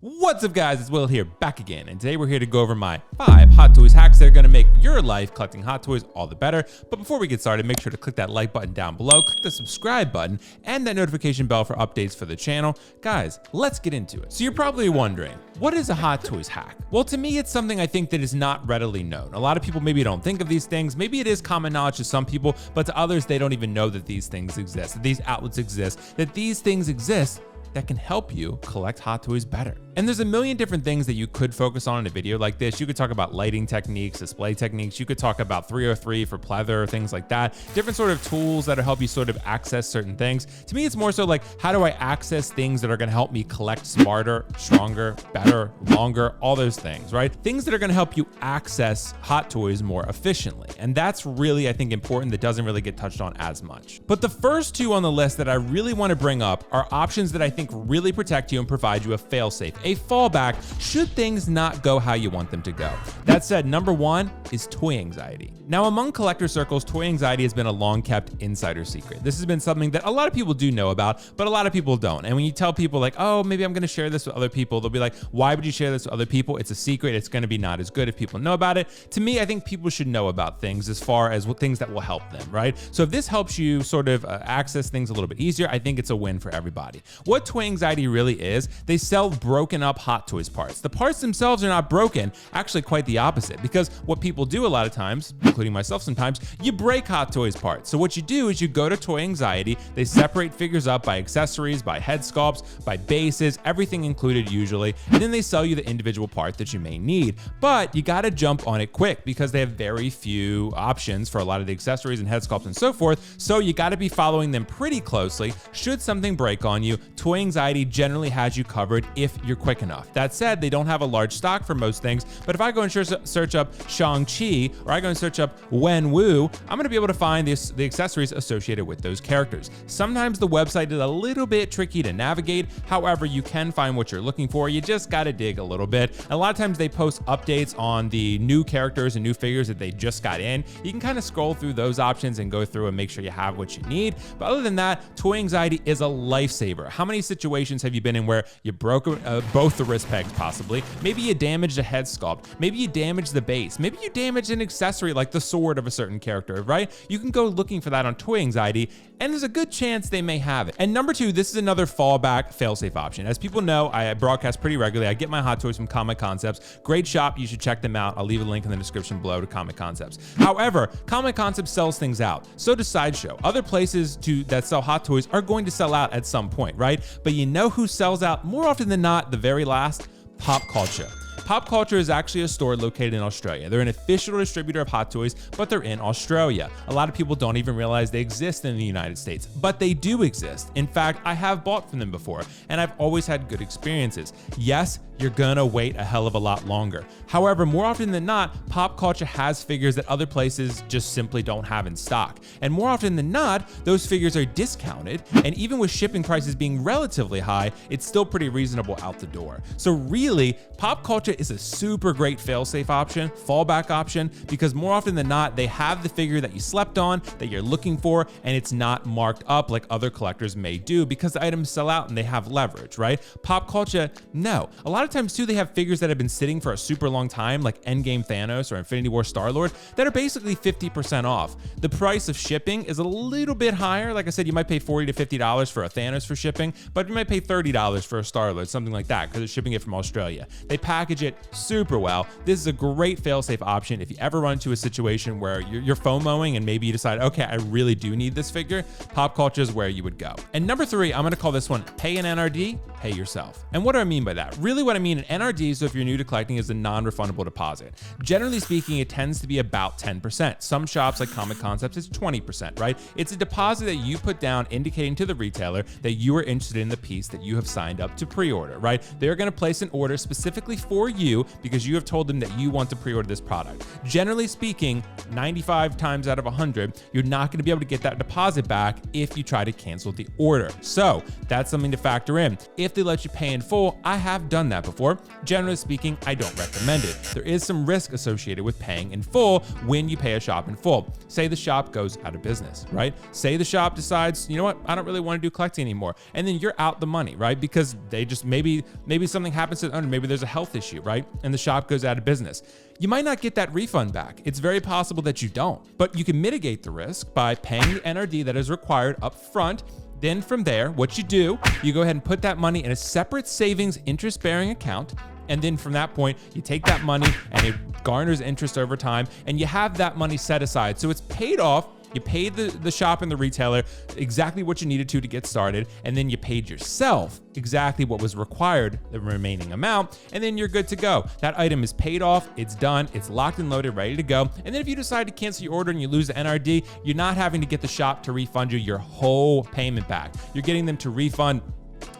What's up guys, it's Will here, back again, and today we're here to go over my 5 Hot Toys hacks that are going to make your life collecting Hot Toys all the better. But before we get started, make sure to click that like button down below, click the subscribe button, and that notification bell for updates for the channel. Guys, let's get into it. So you're probably wondering, what is a Hot Toys hack? Well, to me, it's something I think that is not readily known. A lot of people maybe don't think of these things. Maybe it is common knowledge to some people, but to others, they don't even know that these things exist, that these outlets exist, that these things exist that can help you collect Hot Toys better. And there's a million different things that you could focus on in a video like this. You could talk about lighting techniques, display techniques. You could talk about 303 for pleather, things like that. Different sort of tools that'll help you sort of access certain things. To me, it's more so like, how do I access things that are gonna help me collect smarter, stronger, better, longer, all those things, right? Things that are gonna help you access Hot Toys more efficiently. And that's really, I think, important that doesn't really get touched on as much. But the first two on the list that I really wanna bring up are options that I think really protect you and provide you a fail-safe, a fallback should things not go how you want them to go. That said, number one is toy anxiety. Now, among collector circles, toy anxiety has been a long-kept insider secret. This has been something that a lot of people do know about, but a lot of people don't. And when you tell people like, oh, maybe I'm gonna share this with other people, they'll be like, why would you share this with other people? It's a secret, it's gonna be not as good if people know about it. To me, I think people should know about things as far as what things that will help them, right? So if this helps you sort of access things a little bit easier, I think it's a win for everybody. What toy anxiety really is, they sell broken up Hot Toys parts. The parts themselves are not broken, actually quite the opposite, because what people do a lot of times, including myself sometimes, you break Hot Toys parts. So what you do is you go to Toy Anxiety, they separate figures up by accessories, by head sculpts, by bases, everything included usually, and then they sell you the individual part that you may need. But you gotta jump on it quick because they have very few options for a lot of the accessories and head sculpts and so forth, so you gotta be following them pretty closely. Should something break on you, Toy Anxiety generally has you covered if you're quick enough. That said, they don't have a large stock for most things, but if I go and search up Shang-Chi, or I go and search up Wen Wu, I'm gonna be able to find the accessories associated with those characters. Sometimes the website is a little bit tricky to navigate, however, you can find what you're looking for, you just gotta dig a little bit. And a lot of times they post updates on the new characters and new figures that they just got in. You can kind of scroll through those options and go through and make sure you have what you need. But other than that, Toy Anxiety is a lifesaver. How many situations have you been in where you broke both the wrist pegs possibly? Maybe you damaged a head sculpt, maybe you damaged the base, maybe you damaged an accessory like the sword of a certain character, right? You can go looking for that on Toy Anxiety, and there's a good chance they may have it. And number two, this is another fallback fail-safe option. As people know, I broadcast pretty regularly. I get my Hot Toys from Comic Concepts. Great shop, you should check them out. I'll leave a link in the description below to Comic Concepts. However, Comic Concepts sells things out. So does Sideshow. Other places that sell Hot Toys are going to sell out at some point, right? But you know who sells out more often than not, the very last? Pop Culture. Pop Culture is actually a store located in Australia. They're an official distributor of Hot Toys, but they're in Australia. A lot of people don't even realize they exist in the United States, but they do exist. In fact, I have bought from them before, and I've always had good experiences. Yes, you're gonna wait a hell of a lot longer. However, more often than not, Pop Culture has figures that other places just simply don't have in stock. And more often than not, those figures are discounted, and even with shipping prices being relatively high, it's still pretty reasonable out the door. So really, Pop Culture is a super great fail-safe option, fallback option, because more often than not, they have the figure that you slept on, that you're looking for, and it's not marked up like other collectors may do because the items sell out and they have leverage, right? Pop Culture, no. A lot of times too, they have figures that have been sitting for a super long time, like Endgame Thanos or Infinity War Star-Lord, that are basically 50% off. The price of shipping is a little bit higher. Like I said, you might pay $40 to $50 for a Thanos for shipping, but you might pay $30 for a Star-Lord, something like that, because they're shipping it from Australia. They package it super well. This is a great fail-safe option. If you ever run into a situation where you're FOMOing and maybe you decide, okay, I really do need this figure, Pop Culture is where you would go. And number three, I'm gonna call this one, pay an NRD, pay yourself. And what do I mean by that? Really what I mean, an NRD, so if you're new to collecting, is a non-refundable deposit. Generally speaking, it tends to be about 10%. Some shops like Comic Concepts, it's 20%, right? It's a deposit that you put down indicating to the retailer that you are interested in the piece that you have signed up to pre-order, right? They're gonna place an order specifically for you because you have told them that you want to pre-order this product. Generally speaking, 95 times out of 100, you're not going to be able to get that deposit back if you try to cancel the order. So that's something to factor in. If they let you pay in full, I have done that before. Generally speaking, I don't recommend it. There is some risk associated with paying in full when you pay a shop in full. Say the shop goes out of business, right? Say the shop decides, you know what, I don't really want to do collecting anymore. And then you're out the money, right? Because they just maybe something happens to the owner, maybe there's a health issue, right? And the shop goes out of business. You might not get that refund back. It's very possible that you don't, but you can mitigate the risk by paying the NRD that is required up front. Then from there, what you do, you go ahead and put that money in a separate savings interest-bearing account. And then from that point, you take that money and it garners interest over time, and you have that money set aside. So it's paid off. You paid the shop and the retailer exactly what you needed to get started, and then you paid yourself exactly what was required, the remaining amount, and then you're good to go. That item is paid off, it's done, it's locked and loaded, ready to go. And then if you decide to cancel your order and you lose the NRD, you're not having to get the shop to refund you your whole payment back. You're getting them to refund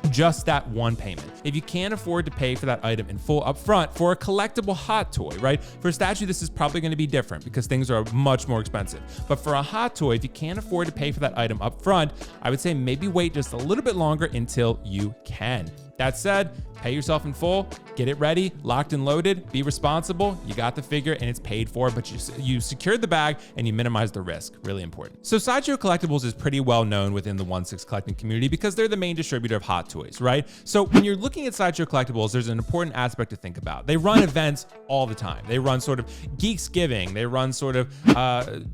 just that one payment. If you can't afford to pay for that item in full upfront for a collectible hot toy, right? For a statue, this is probably going to be different because things are much more expensive. But for a hot toy, if you can't afford to pay for that item upfront, I would say maybe wait just a little bit longer until you can. That said, pay yourself in full, get it ready, locked and loaded, be responsible, you got the figure and it's paid for, but you secured the bag and you minimize the risk, really important. So Sideshow Collectibles is pretty well known within the 1/6 collecting community because they're the main distributor of hot toys, right? So when you're looking at Sideshow Collectibles, there's an important aspect to think about. They run events all the time. They run sort of Geeksgiving, they run sort of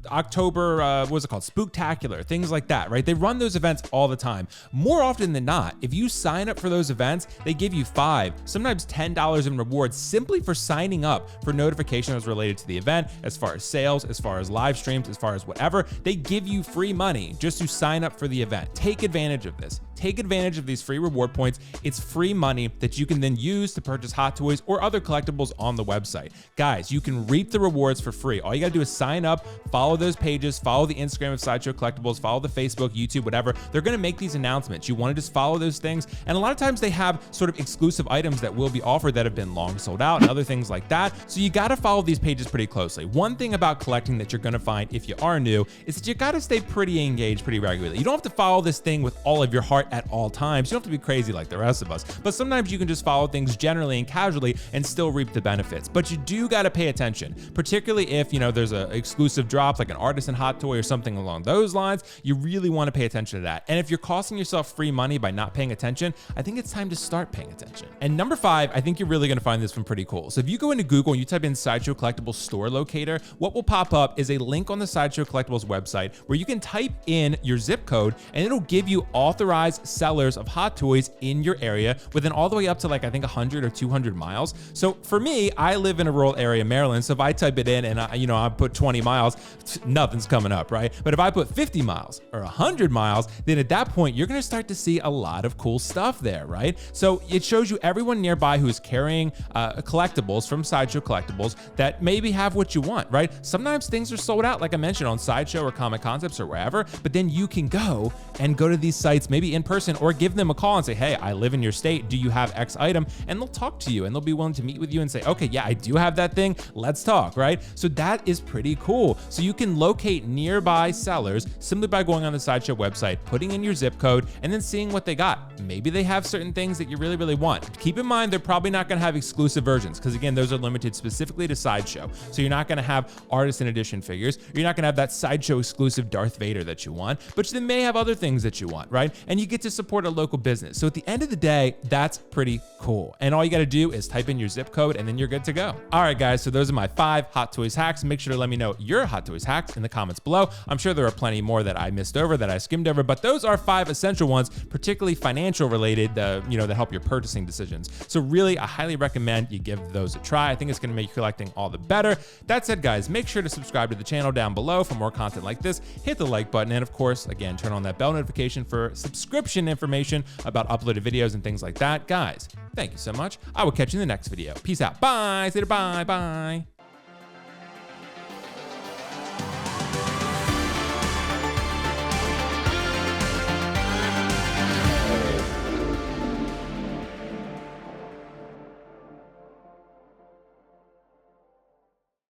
October, what's it called? Spooktacular, things like that, right? They run those events all the time. More often than not, if you sign up for those events, they give you $5, sometimes $10 in rewards simply for signing up for notifications related to the event, as far as sales, as far as live streams, as far as whatever. They give you free money just to sign up for the event. Take advantage of this. Take advantage of these free reward points. It's free money that you can then use to purchase hot toys or other collectibles on the website. Guys, you can reap the rewards for free. All you gotta do is sign up, follow those pages, follow the Instagram of Sideshow Collectibles, follow the Facebook, YouTube, whatever. They're gonna make these announcements. You wanna just follow those things. And a lot of times they have sort of exclusive items that will be offered that have been long sold out and other things like that. So you gotta follow these pages pretty closely. One thing about collecting that you're gonna find if you are new is that you gotta stay pretty engaged pretty regularly. You don't have to follow this thing with all of your heart at all times. You don't have to be crazy like the rest of us, but sometimes you can just follow things generally and casually and still reap the benefits. But you do got to pay attention, particularly if, you know, there's an exclusive drop like an artisan hot toy or something along those lines. You really want to pay attention to that. And if you're costing yourself free money by not paying attention, I think it's time to start paying attention. And number 5, I think you're really going to find this one pretty cool. So if you go into Google and you type in Sideshow Collectibles store locator, what will pop up is a link on the Sideshow Collectibles website where you can type in your zip code and it'll give you authorized sellers of hot toys in your area within all the way up to like I think 100 or 200 miles. So for me, I live in a rural area, Maryland. So if I type it in and I put 20 miles, nothing's coming up, right? But if I put 50 miles or 100 miles, then at that point you're going to start to see a lot of cool stuff there, right? So it shows you everyone nearby who's carrying collectibles from Sideshow Collectibles that maybe have what you want, right? Sometimes things are sold out, like I mentioned, on Sideshow or Comic Concepts or wherever, but then you can go to these sites maybe in person or give them a call and say, hey, I live in your state. Do you have X item? And they'll talk to you and they'll be willing to meet with you and say, okay, yeah, I do have that thing. Let's talk, right? So that is pretty cool. So you can locate nearby sellers simply by going on the Sideshow website, putting in your zip code, and then seeing what they got. Maybe they have certain things that you really, really want. Keep in mind, they're probably not going to have exclusive versions because, again, those are limited specifically to Sideshow. So you're not going to have artisan edition figures. You're not going to have that Sideshow exclusive Darth Vader that you want, but they may have other things that you want, right? And you get to support a local business. So at the end of the day, that's pretty cool. And all you got to do is type in your zip code and then you're good to go. All right, guys. So those are my 5 Hot Toys hacks. Make sure to let me know your Hot Toys hacks in the comments below. I'm sure there are plenty more that I missed over, that I skimmed over, but those are 5 essential ones, particularly financial related, that help your purchasing decisions. So really, I highly recommend you give those a try. I think it's going to make your collecting all the better. That said, guys, make sure to subscribe to the channel down below for more content like this. Hit the like button. And of course, again, turn on that bell notification for subscription information about uploaded videos and things like that. Guys, thank you so much. I will catch you in the next video. Peace out. Bye. Say bye. Bye.